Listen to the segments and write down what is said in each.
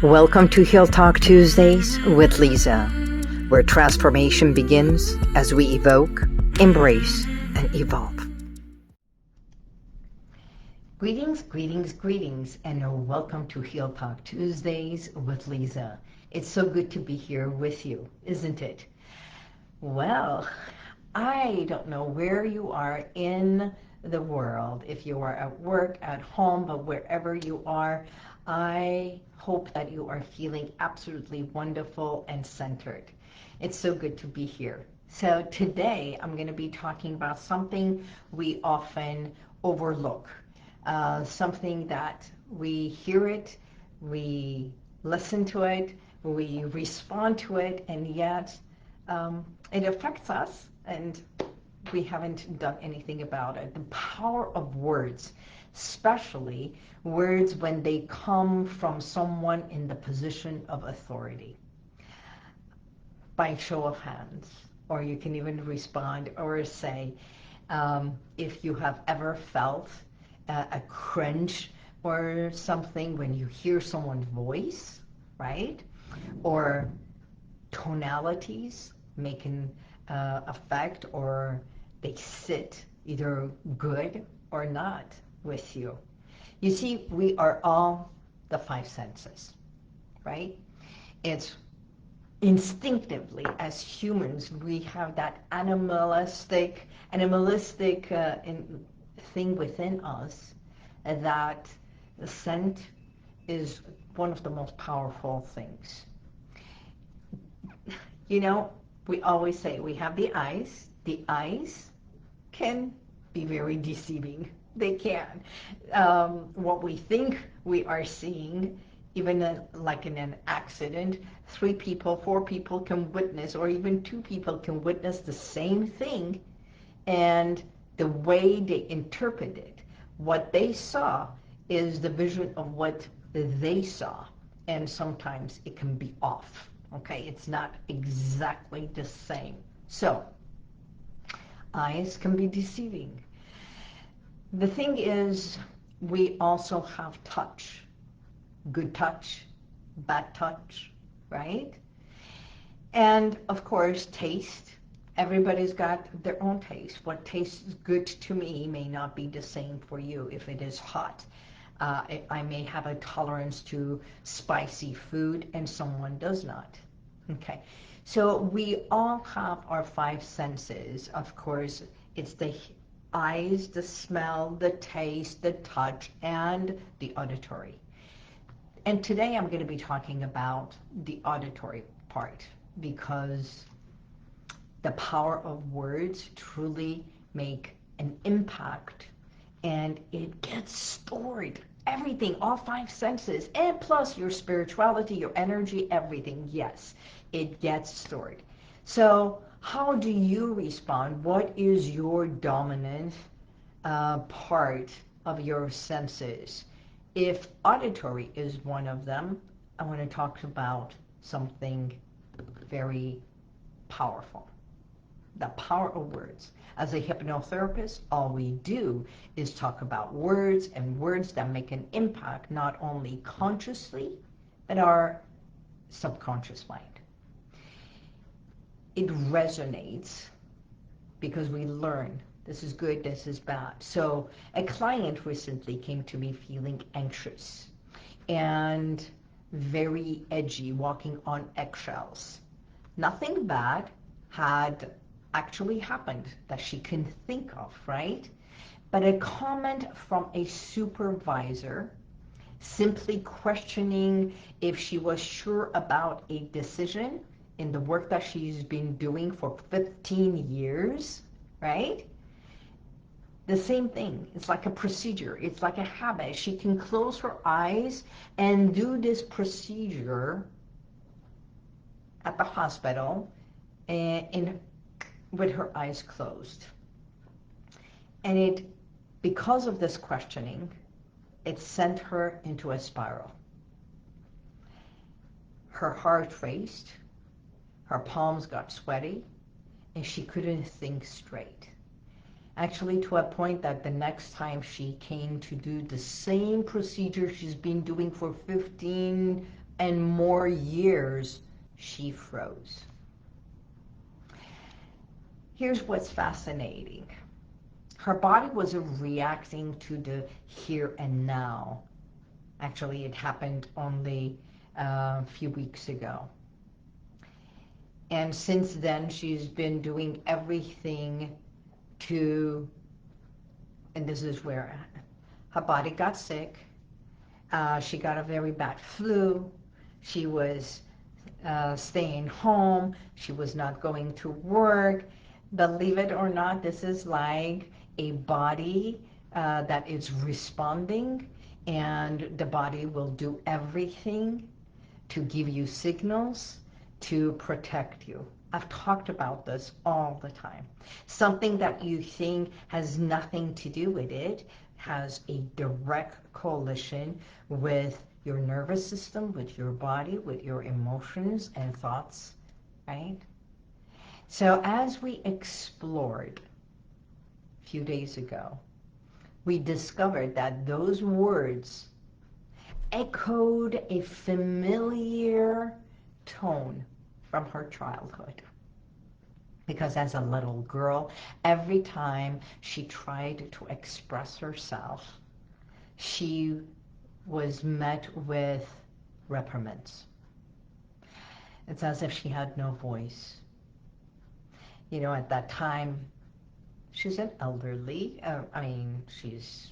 Welcome to Heal Talk Tuesdays with Liza, where transformation begins as we evoke, embrace, and evolve. Greetings, and welcome to Heal Talk Tuesdays with Liza. It's so good to be here with you, isn't it? Well, I don't know where you are in the world, if you are at work, at home, but wherever you are, I hope that you are feeling absolutely wonderful and centered. It's so good to be here. So today I'm going to be talking about something we often overlook, something that we hear it, we listen to it, we respond to it, and yet it affects us and we haven't done anything about it. The power of words, especially words when they come from someone in the position of authority. By show of hands, or you can even respond or say, if you have ever felt a cringe or something when you hear someone's voice, right? Or tonalities make an effect, or they sit either good or not with you. You see, we are all the five senses, right? It's instinctively, as humans, we have that animalistic thing within us that the scent is one of the most powerful things. You know, we always say we have the eyes. The eyes can be very deceiving. They can. What we think we are seeing, even like in an accident, 3 people, 4 people can witness, or even 2 people can witness the same thing, and the way they interpret it, what they saw is the vision of what they saw, and sometimes it can be off. Okay, it's not exactly the same. So, eyes can be deceiving. The thing is, we also have touch. Good touch, bad touch, right? And of course, taste. Everybody's got their own taste. What tastes good to me may not be the same for you. If it is hot, I may have a tolerance to spicy food and someone does not. Okay, so we all have our 5 senses. Of course, it's the eyes, the smell, the taste, the touch, and the auditory. And today I'm going to be talking about the auditory part, because the power of words truly make an impact, and it gets stored. Everything, all 5 senses, and plus your spirituality, your energy, everything, yes, it gets stored. So how do you respond? What is your dominant part of your senses? If auditory is one of them, I want to talk about something very powerful. The power of words. As a hypnotherapist, all we do is talk about words, and words that make an impact not only consciously, but our subconscious mind. It resonates because we learn. This is good, this is bad. So a client recently came to me feeling anxious and very edgy, walking on eggshells. Nothing bad had actually happened that she can think of, right? But a comment from a supervisor simply questioning if she was sure about a decision in the work that she's been doing for 15 years, right? The same thing. It's like a procedure. It's like a habit. She can close her eyes and do this procedure at the hospital with her eyes closed. And because of this questioning, it sent her into a spiral. Her heart raced, her palms got sweaty, and she couldn't think straight. Actually, to a point that the next time she came to do the same procedure she's been doing for 15 and more years she froze. Here's what's fascinating. Her body was reacting to the here and now. Actually, it happened only a few weeks ago. And since then, she's been doing everything to, and this is where her body got sick. She got a very bad flu. She was staying home. She was not going to work. Believe it or not, this is like a body that is responding, and the body will do everything to give you signals to protect you. I've talked about this all the time. Something that you think has nothing to do with it has a direct correlation with your nervous system, with your body, with your emotions and thoughts, right? So as we explored a few days ago, we discovered that those words echoed a familiar tone from her childhood. Because as a little girl, every time she tried to express herself, she was met with reprimands. It's as if she had no voice. You know, at that time, she's an elderly, she's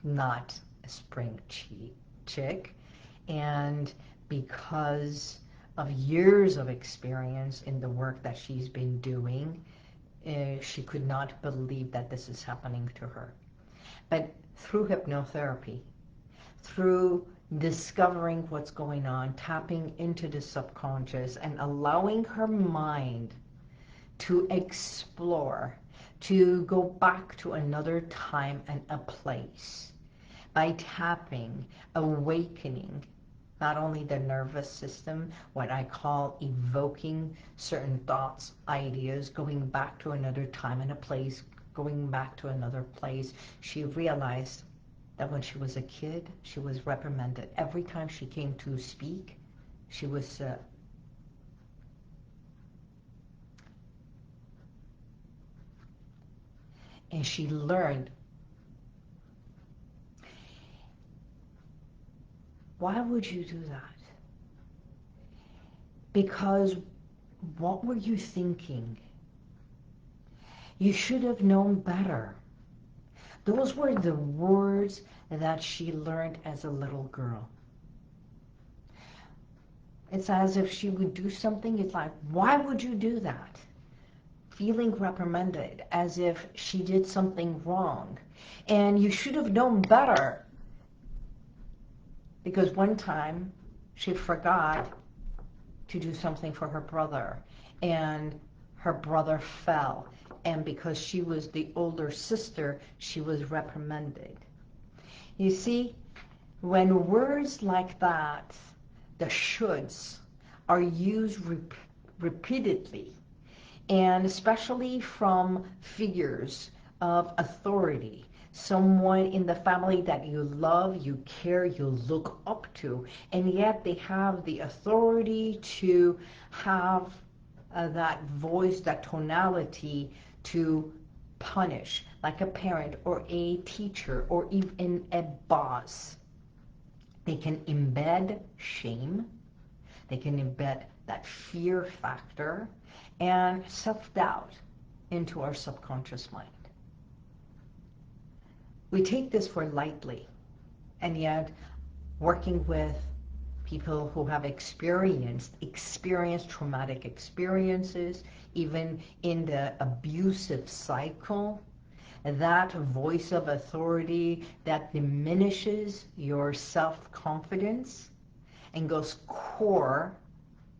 not a spring chick, and because of years of experience in the work that she's been doing, she could not believe that this is happening to her. But through hypnotherapy, through discovering what's going on, tapping into the subconscious and allowing her mind to explore, to go back to another time and a place, by tapping, awakening, not only the nervous system, what I call evoking certain thoughts, ideas, going back to another time and a place, going back to another place. She realized that when she was a kid, she was reprimanded. Every time she came to speak, she was and she learned. Why would you do that? Because what were you thinking? You should have known better. Those were the words that she learned as a little girl. It's as if she would do something, it's like, why would you do that? Feeling reprimanded, as if she did something wrong. And you should have known better. Because one time, she forgot to do something for her brother, and her brother fell, and because she was the older sister, she was reprimanded. You see, when words like that, the shoulds, are used repeatedly, and especially from figures of authority, someone in the family that you love, you care, you look up to, and yet they have the authority to have that voice, that tonality to punish, like a parent or a teacher or even a boss. They can embed shame, they can embed that fear factor and self-doubt into our subconscious mind. We take this for lightly, and yet working with people who have experienced traumatic experiences, even in the abusive cycle, that voice of authority that diminishes your self-confidence and goes core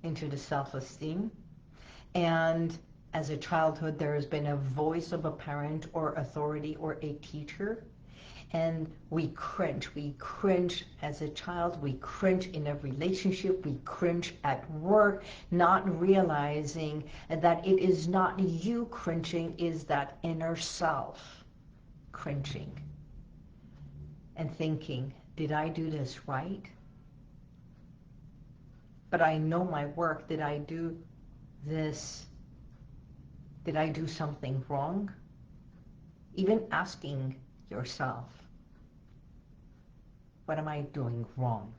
into the self-esteem. And as a childhood, there has been a voice of a parent or authority or a teacher, and we cringe as a child, we cringe in a relationship, we cringe at work, not realizing that it is not you cringing, is that inner self cringing and thinking, did I do this right? but I know my work. Did I do this? Did I do something wrong? Even asking yourself, what am I doing wrong?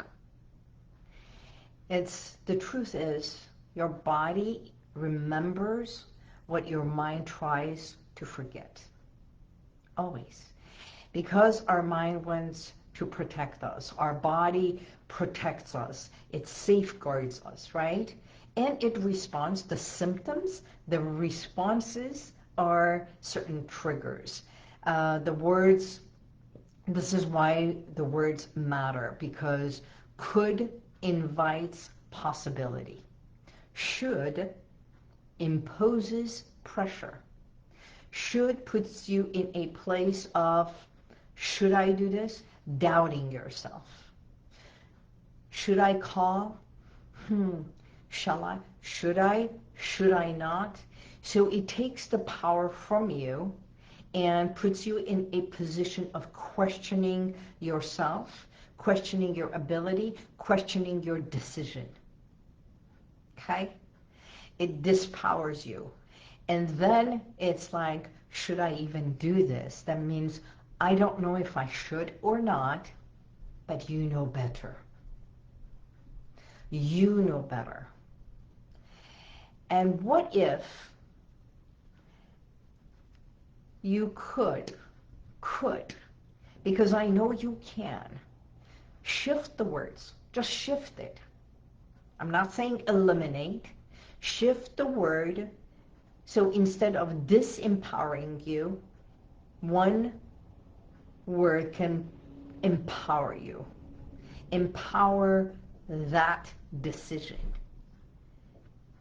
The truth is, your body remembers what your mind tries to forget. Always. Because our mind wants to protect us. Our body protects us. It safeguards us, right? And it responds. The symptoms, the responses are certain triggers. The words, this is why the words matter, because could invites possibility. Should imposes pressure. Should puts you in a place of, should I do this? Doubting yourself. Should I call? Shall I? Should I? Should I not? So it takes the power from you and puts you in a position of questioning yourself, questioning your ability, questioning your decision. Okay? It dispowers you. And then it's like, should I even do this? That means I don't know if I should or not, but you know better. You know better. And what if you could, because I know you can, shift the words. Just shift it. I'm not saying eliminate. Shift the word. So instead of disempowering you, one word can empower you. Empower that decision.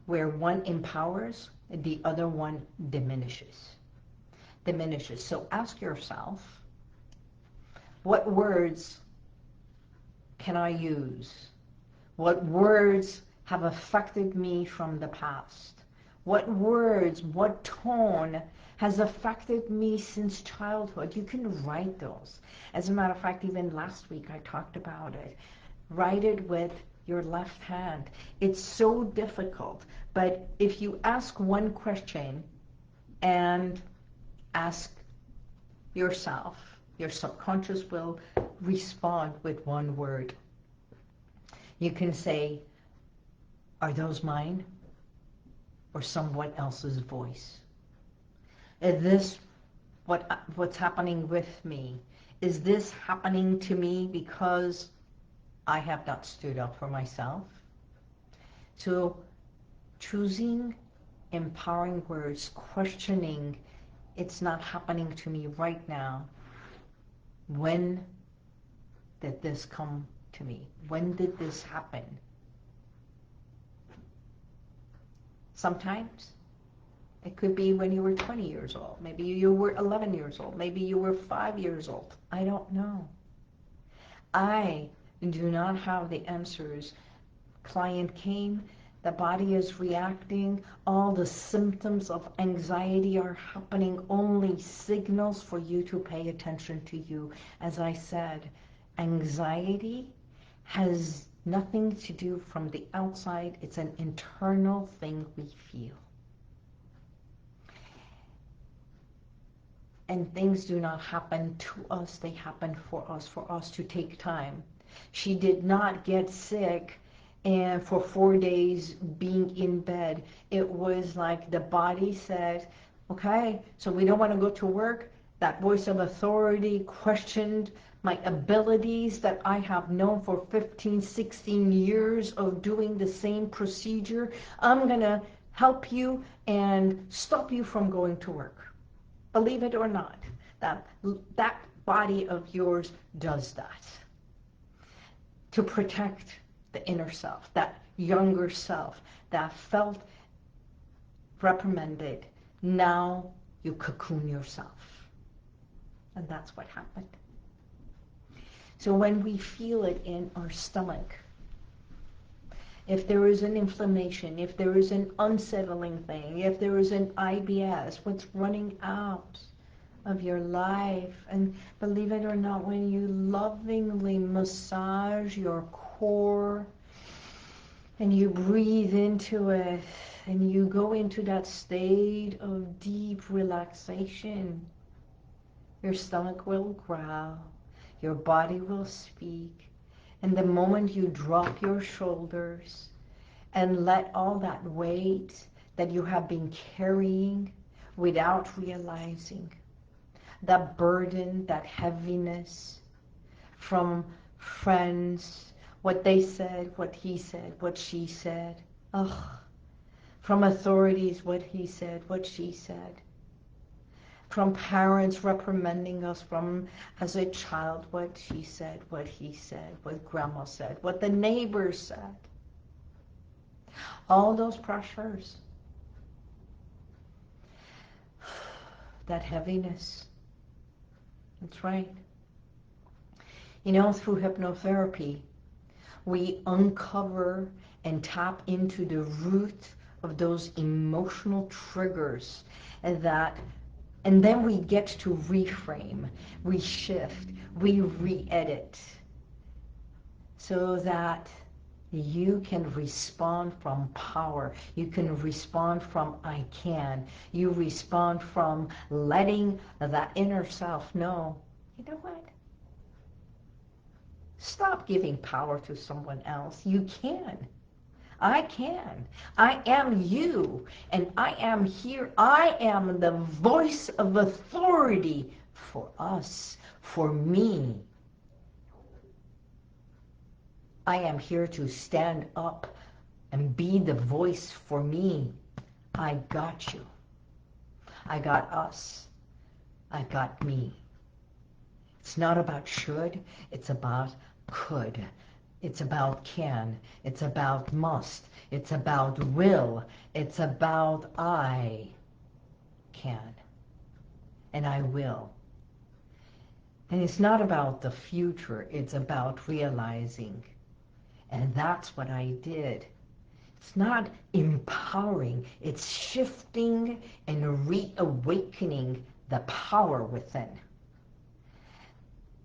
Where one empowers, the other one diminishes. So ask yourself, what words can I use? What words have affected me from the past? What words, what tone has affected me since childhood? You can write those. As a matter of fact, even last week I talked about it. Write it with your left hand. It's so difficult, but if you ask one question and ask yourself, your subconscious will respond with one word. You can say, are those mine or someone else's voice? Is this what's happening with me? Is this happening to me because I have not stood up for myself? So choosing empowering words, questioning, it's not happening to me right now. When did this come to me? When did this happen? Sometimes it could be when you were 20 years old. Maybe you were 11 years old. Maybe you were 5 years old. I don't know. I do not have the answers. Client came, the body is reacting, all the symptoms of anxiety are happening, only signals for you to pay attention to you. As I said, anxiety has nothing to do from the outside. It's an internal thing we feel. And things do not happen to us, they happen for us to take time. She did not get sick and for 4 days being in bed. It was like the body said, okay, so we don't want to go to work. That voice of authority questioned my abilities that I have known for 15, 16 years of doing the same procedure. I'm going to help you and stop you from going to work. Believe it or not, that body of yours does that. To protect the inner self, that younger self that felt reprimanded. Now you cocoon yourself. And that's what happened. So when we feel it in our stomach, if there is an inflammation, if there is an unsettling thing, if there is an IBS, what's running out of your life, and believe it or not, when you lovingly massage your core, And you breathe into it, and you go into that state of deep relaxation. Your stomach will growl, your body will speak, and the moment you drop your shoulders and let all that weight that you have been carrying without realizing, that burden, that heaviness from friends, what they said, what he said, what she said, ugh, from authorities, what he said, what she said, from parents reprimanding us from as a child, what she said, what he said, what grandma said, what the neighbors said. All those pressures, that heaviness. That's right. You know, through hypnotherapy, we uncover and tap into the root of those emotional triggers, and then we get to reframe, we shift, we re-edit, so that you can respond from power. You can respond from I can. You respond from letting that inner self know, you know what? Stop giving power to someone else. You can. I can. I am you, and I am here. I am the voice of authority for us, for me. I am here to stand up and be the voice for me. I got you. I got us. I got me. It's not about should, it's about could. It's about can. It's about must. It's about will. It's about I can. And I will. And it's not about the future. It's about realizing. And that's what I did. It's not empowering. It's shifting and reawakening the power within.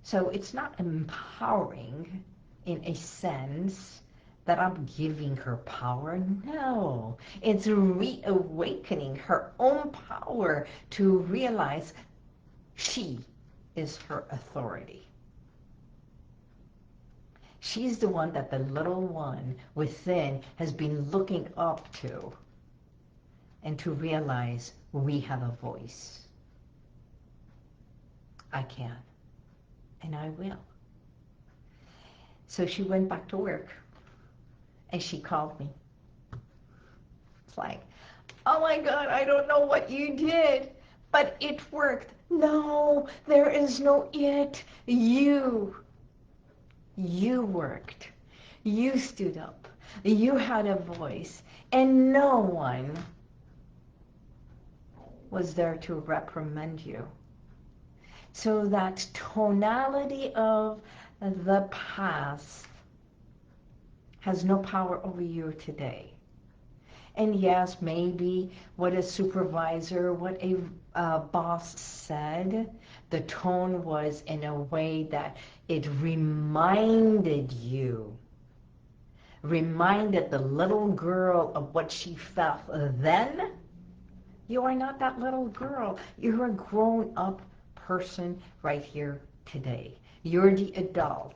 So it's not empowering in a sense that I'm giving her power. No, it's reawakening her own power to realize she is her authority. She's the one that the little one within has been looking up to, and to realize we have a voice. I can, and I will. So she went back to work, and she called me. It's like, oh my God, I don't know what you did, but it worked. No, there is no it. You worked. You stood up. You had a voice, and no one was there to reprimand you. So that tonality of the past has no power over you today. And yes, maybe what a supervisor, what a boss said, the tone was in a way that it reminded you, reminded the little girl of what she felt then. You are not that little girl. You're a grown-up person right here today. You're the adult.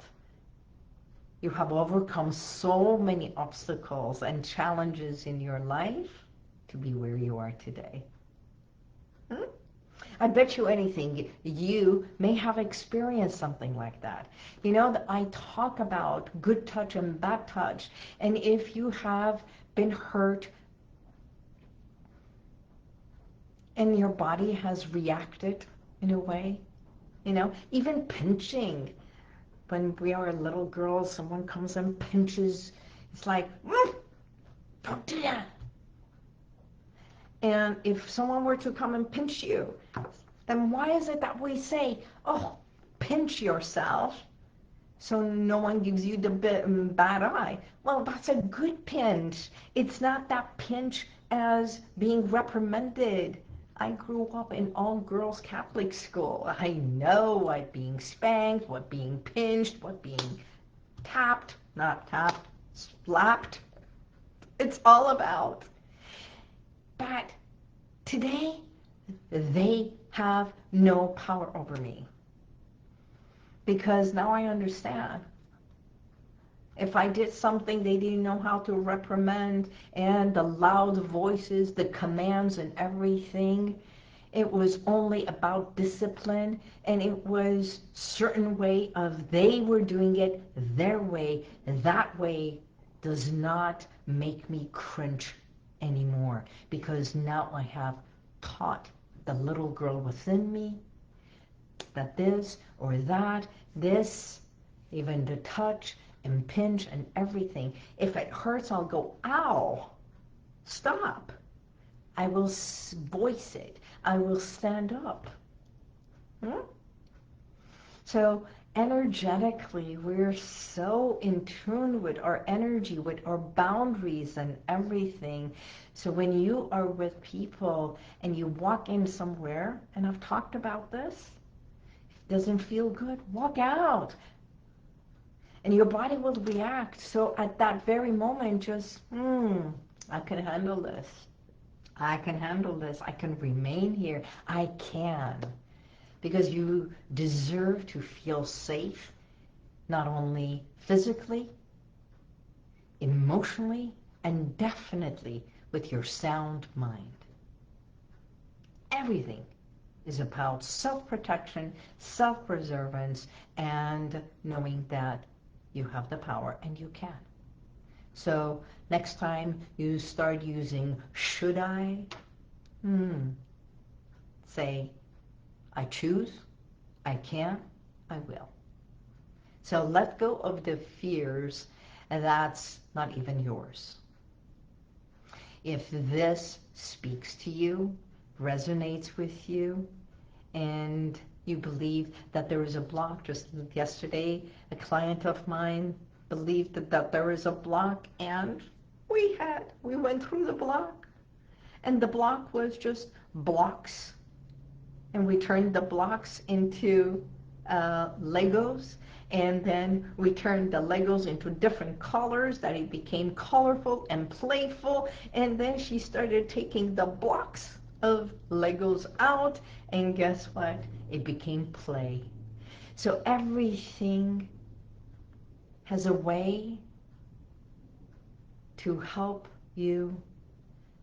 You have overcome so many obstacles and challenges in your life to be where you are today. I bet you anything, you may have experienced something like that. You know, I talk about good touch and bad touch, and if you have been hurt and your body has reacted in a way, you know, even pinching. When we are little girls, someone comes and pinches, it's like, don't do that. And if someone were to come and pinch you, then why is it that we say, oh, pinch yourself so no one gives you the bad eye? Well, that's a good pinch. It's not that pinch as being reprimanded. I grew up in all-girls Catholic school. I know what being spanked, what being pinched, what being tapped, not tapped, slapped. it's all about. But today, they have no power over me. Because now I understand. If I did something they didn't know how to reprimand, and the loud voices, the commands and everything, it was only about discipline, and it was certain way of they were doing it their way. That way does not make me cringe anymore, because now I have taught the little girl within me that this or that, this, even the touch and pinch and everything. If it hurts, I'll go, ow, stop. I will voice it. I will stand up. So energetically, we're so in tune with our energy, with our boundaries and everything. So when you are with people and you walk in somewhere, and I've talked about this, doesn't feel good, walk out. And your body will react. So at that very moment, just, I can handle this. I can handle this. I can remain here. I can. Because you deserve to feel safe, not only physically, emotionally, and definitely with your sound mind. Everything is about self-protection, self-preservance, and knowing that you have the power and you can. So next time you start using should I, say I choose, I can, I will. So let go of the fears, and that's not even yours. If this speaks to you, resonates with you, and you believe that there is a block. Just yesterday, a client of mine believed that there is a block, and we went through the block. And the block was just blocks. And we turned the blocks into Legos. And then we turned the Legos into different colors, that it became colorful and playful. And then she started taking the blocks of Legos out, and guess what? It became play. So everything has a way to help you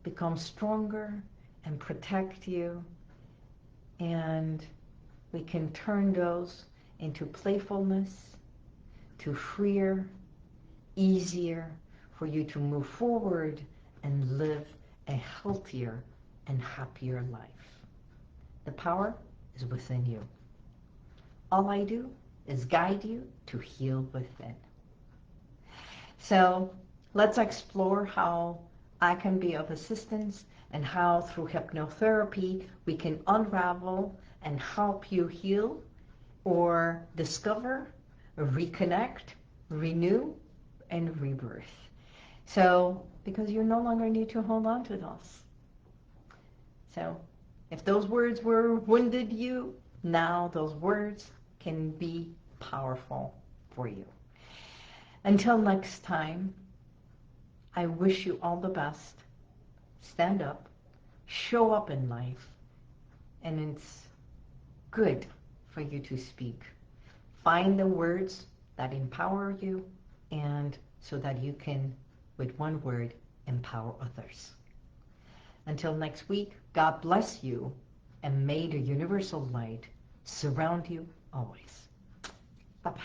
become stronger and protect you, and we can turn those into playfulness, to freer, easier for you to move forward and live a healthier and happier life. The power is within you. All I do is guide you to heal within. So let's explore how I can be of assistance, and how through hypnotherapy we can unravel and help you heal or discover, reconnect, renew, and rebirth. So, because you no longer need to hold on to those. So, if those words were wounded you, now those words can be powerful for you. Until next time, I wish you all the best. Stand up, show up in life, and it's good for you to speak. Find the words that empower you, and so that you can, with one word, empower others. Until next week, God bless you, and may the universal light surround you always. Bye-bye.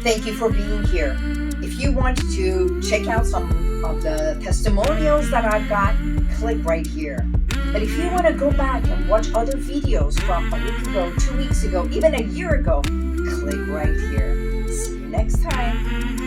Thank you for being here. If you want to check out some of the testimonials that I've got, click right here. But if you want to go back and watch other videos from a week ago, 2 weeks ago, even a year ago, click right here. See you next time.